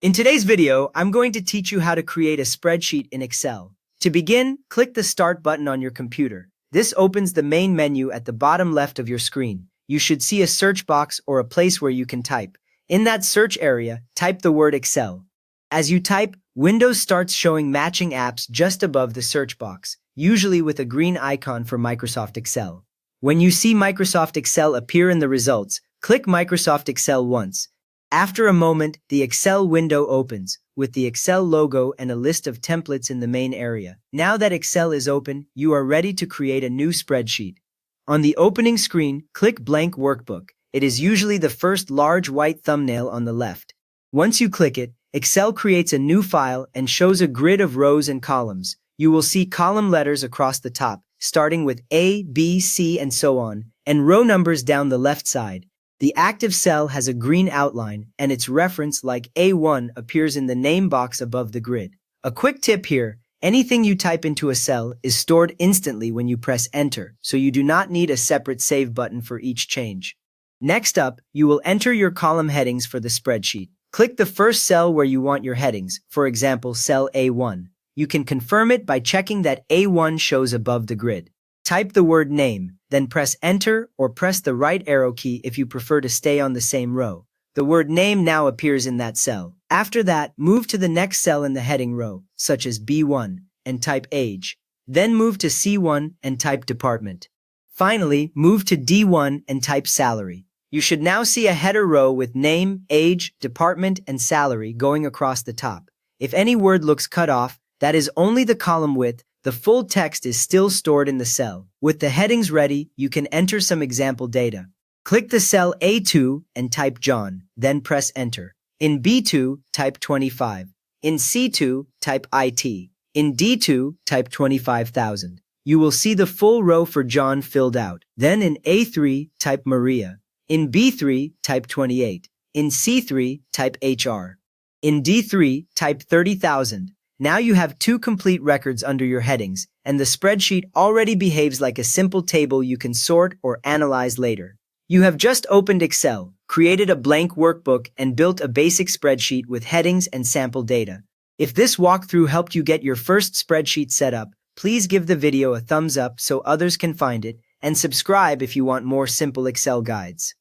In today's video, I'm going to teach you how to create a spreadsheet in Excel. To begin, click the Start button on your computer. This opens the main menu at the bottom left of your screen. You should see a search box or a place where you can type. In that search area, type the word Excel. As you type, Windows starts showing matching apps just above the search box, usually with a green icon for Microsoft Excel. When you see Microsoft Excel appear in the results, click Microsoft Excel once. After a moment, the Excel window opens, with the Excel logo and a list of templates in the main area. Now that Excel is open, you are ready to create a new spreadsheet. On the opening screen, click Blank Workbook. It is usually the first large white thumbnail on the left. Once you click it, Excel creates a new file and shows a grid of rows and columns. You will see column letters across the top, starting with A, B, C, and so on, and row numbers down the left side. The active cell has a green outline, and its reference, like A1, appears in the name box above the grid. A quick tip here: anything you type into a cell is stored instantly when you press Enter, so you do not need a separate Save button for each change. Next up, you will enter your column headings for the spreadsheet. Click the first cell where you want your headings, for example, cell A1. You can confirm it by checking that A1 shows above the grid. Type the word Name, then press Enter or press the right arrow key if you prefer to stay on the same row. The word Name now appears in that cell. After that, move to the next cell in the heading row, such as B1, and type Age. Then move to C1 and type Department. Finally, move to D1 and type Salary. You should now see a header row with Name, Age, Department, and Salary going across the top. If any word looks cut off, that is only the column width. The full text is still stored in the cell. With the headings ready, you can enter some example data. Click the cell A2 and type John, then press Enter. In B2, type 25. In C2, type IT. In D2, type 25,000. You will see the full row for John filled out. Then in A3, type Maria. In B3, type 28. In C3, type HR. In D3, type 30,000. Now you have two complete records under your headings, and the spreadsheet already behaves like a simple table you can sort or analyze later. You have just opened Excel, created a blank workbook, and built a basic spreadsheet with headings and sample data. If this walkthrough helped you get your first spreadsheet set up, please give the video a thumbs up so others can find it, and subscribe if you want more simple Excel guides.